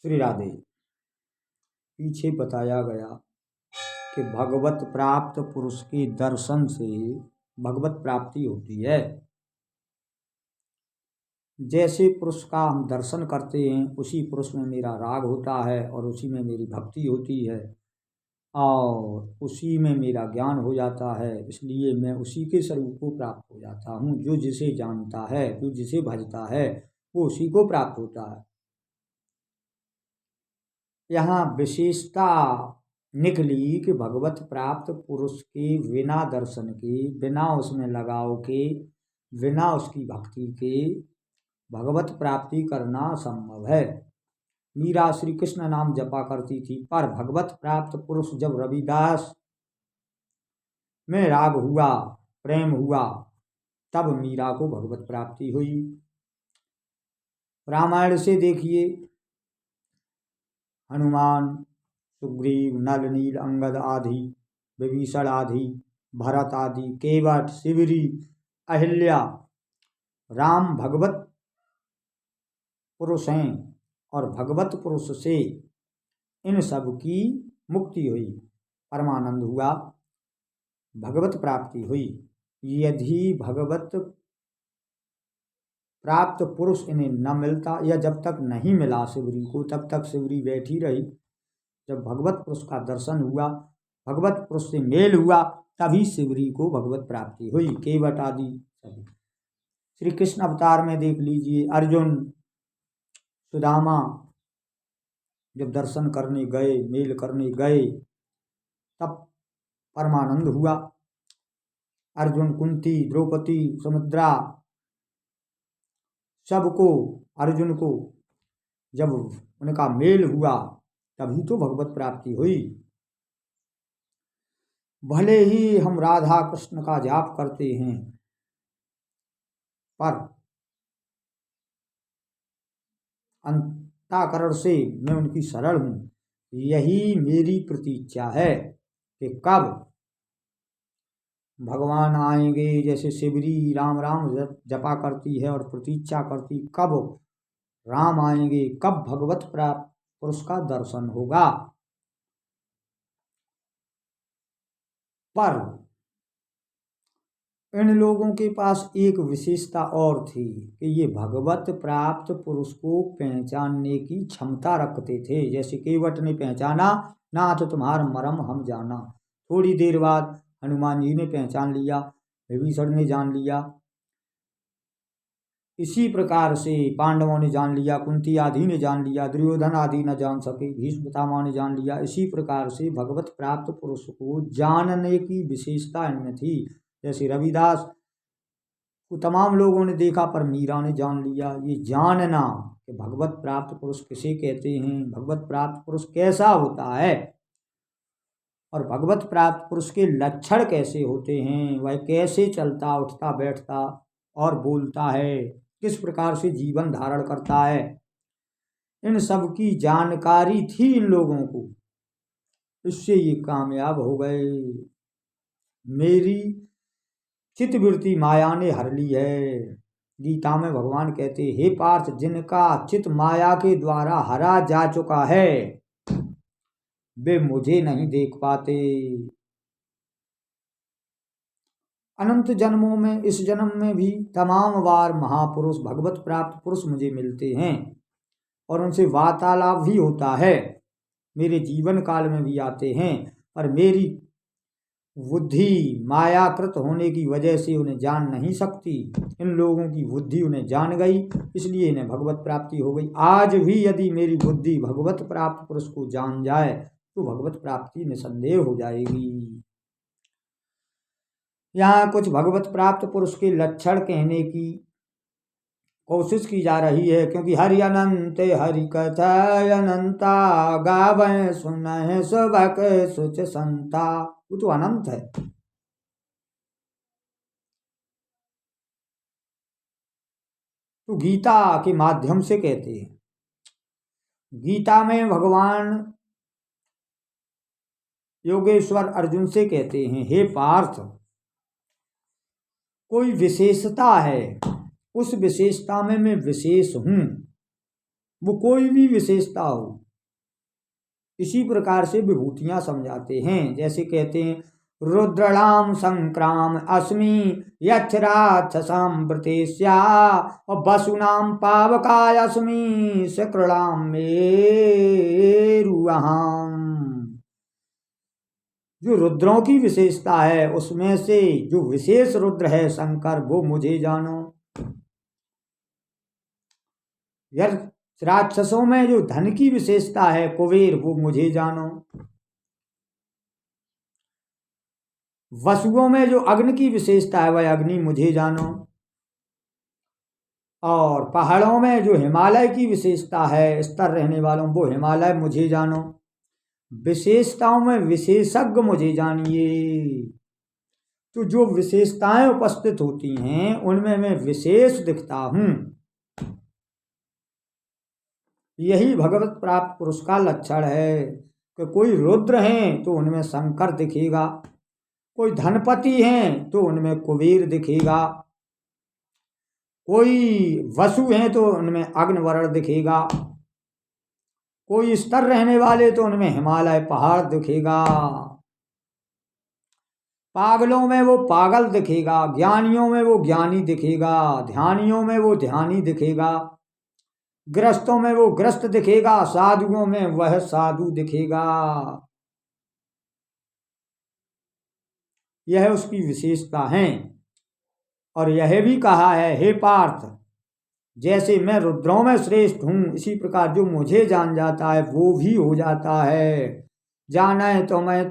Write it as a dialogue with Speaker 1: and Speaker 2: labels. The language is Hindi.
Speaker 1: श्री राधे। पीछे बताया गया कि भगवत प्राप्त पुरुष के दर्शन से भगवत प्राप्ति होती है। जैसे पुरुष का हम दर्शन करते हैं उसी पुरुष में मेरा राग होता है और उसी में मेरी भक्ति होती है और उसी में मेरा ज्ञान हो जाता है, इसलिए मैं उसी के स्वरूप को प्राप्त हो जाता हूँ। जो जिसे जानता है, जो जिसे भजता है, वो उसी को प्राप्त होता है। यहाँ विशेषता निकली कि भगवत प्राप्त पुरुष के बिना दर्शन के, बिना उसमें लगाव के, बिना उसकी भक्ति के भगवत प्राप्ति करना असंभव है। मीरा श्री कृष्ण नाम जपा करती थी, पर भगवत प्राप्त पुरुष जब रविदास में राग हुआ, प्रेम हुआ, तब मीरा को भगवत प्राप्ति हुई। रामायण से देखिए, हनुमान, सुग्रीव, नल, नील, अंगद आदि, विभीषण आदि, भरत आदि, केवट, शिवरी, अहिल्या, राम भगवत पुरुष हैं और भगवत पुरुष से इन सब की मुक्ति हुई, परमानंद हुआ, भगवत प्राप्ति हुई। यदि भगवत प्राप्त पुरुष इन्हें न मिलता या जब तक नहीं मिला शिवरी को, तब तक शिवरी बैठी रही। जब भगवत पुरुष का दर्शन हुआ, भगवत पुरुष से मेल हुआ, तभी शिवरी को भगवत प्राप्ति हुई। केवट आदि सभी श्री कृष्ण अवतार में देख लीजिए, अर्जुन, सुदामा जब दर्शन करने गए, मेल करने गए, तब परमानंद हुआ। अर्जुन, कुंती, द्रौपदी, सुमित्रा, सबको, अर्जुन को जब उनका मेल हुआ तभी तो भगवत प्राप्ति हुई। भले ही हम राधा कृष्ण का जाप करते हैं, पर अंतःकरण से मैं उनकी शरण हूँ। यही मेरी प्रतीक्षा है कि कब भगवान आएंगे। जैसे शिवरी राम राम जपा करती है और प्रतीक्षा करती कब राम आएंगे, कब भगवत प्राप्त पुरुष का दर्शन होगा। पर इन लोगों के पास एक विशेषता और थी कि ये भगवत प्राप्त पुरुष को पहचानने की क्षमता रखते थे। जैसे केवट ने पहचाना, नाथ तुम्हार मरम हम जाना। थोड़ी देर बाद हनुमान जी ने पहचान लिया, विभीषण ने जान लिया, इसी प्रकार से पांडवों ने जान लिया, कुंती आदि ने जान लिया, दुर्योधन आदि न जान सके, भीष्म पितामह ने जान लिया। इसी प्रकार से भगवत प्राप्त पुरुष को जानने की विशेषता इनमें थी। जैसे रविदास को तमाम लोगों ने देखा, पर मीरा ने जान लिया। ये जानना कि भगवत प्राप्त पुरुष किसे कहते हैं, भगवत प्राप्त पुरुष कैसा होता है और भगवत प्राप्त पुरुष के लक्षण कैसे होते हैं, वह कैसे चलता, उठता, बैठता और बोलता है, किस प्रकार से जीवन धारण करता है, इन सब की जानकारी थी इन लोगों को। इससे ये कामयाब हो गए। मेरी चित्तवृत्ति माया ने हर ली है। गीता में भगवान कहते, हे पार्थ, जिनका चित्त माया के द्वारा हरा जा चुका है वे मुझे नहीं देख पाते। अनंत जन्मों में, इस जन्म में भी तमाम बार महापुरुष, भगवत प्राप्त पुरुष मुझे मिलते हैं और उनसे वार्तालाप भी होता है, मेरे जीवन काल में भी आते हैं, पर मेरी बुद्धि मायाकृत होने की वजह से उन्हें जान नहीं सकती। इन लोगों की बुद्धि उन्हें जान गई, इसलिए इन्हें भगवत प्राप्ति हो गई। आज भी यदि मेरी बुद्धि भगवत प्राप्त पुरुष को जान जाए तो भगवत प्राप्ति निसंदेह हो जाएगी। यहाँ कुछ भगवत प्राप्त पुरुष के लक्षण कहने की कोशिश की जा रही है, क्योंकि हरि अनंत हरि कथा अनंता, गावें सुनहि सुबक सुच संता। वो तो अनंत है। तो गीता के माध्यम से कहते हैं, गीता में भगवान योगेश्वर अर्जुन से कहते हैं, हे पार्थ, कोई विशेषता है, उस विशेषता में मैं विशेष हूं, वो कोई भी विशेषता हो। इसी प्रकार से विभूतियां समझाते हैं। जैसे कहते हैं रुद्रणाम संक्राम अस्मि यक्षराक्षसाम वृतेस्या और वसुनाम पावकाय अस्मि शुक्लाम मेरुअहम्। जो रुद्रों की विशेषता है उसमें से जो विशेष रुद्र है शंकर, वो मुझे जानो। राक्षसों में जो धन की विशेषता है कुबेर, वो मुझे जानो। वसुओं में जो अग्नि की विशेषता है वह अग्नि, मुझे जानो। और पहाड़ों में जो हिमालय की विशेषता है स्तर रहने वालों, वो हिमालय मुझे जानो। विशेषताओं में विशेषज्ञ मुझे जानिए। तो जो विशेषताएं उपस्थित होती हैं उनमें मैं विशेष दिखता हूं। यही भगवत प्राप्त पुरुष का लक्षण है कि कोई रुद्र हैं तो उनमें शंकर दिखेगा, कोई धनपति हैं तो उनमें कुबेर दिखेगा, कोई वसु हैं तो उनमें अग्निवर्ण दिखेगा, कोई स्तर रहने वाले तो उनमें हिमालय पहाड़ दिखेगा। पागलों में वो पागल दिखेगा, ज्ञानियों में वो ज्ञानी दिखेगा, ध्यानियों में वो ध्यानी दिखेगा, ग्रस्तों में वो ग्रस्त दिखेगा, साधुओं में वह साधु दिखेगा। यह उसकी विशेषता है। और यह भी कहा है, हे पार्थ, जैसे मैं रुद्रों में श्रेष्ठ हूं इसी प्रकार जो मुझे जान जाता है वो भी हो जाता है। जाना है तो मैं तो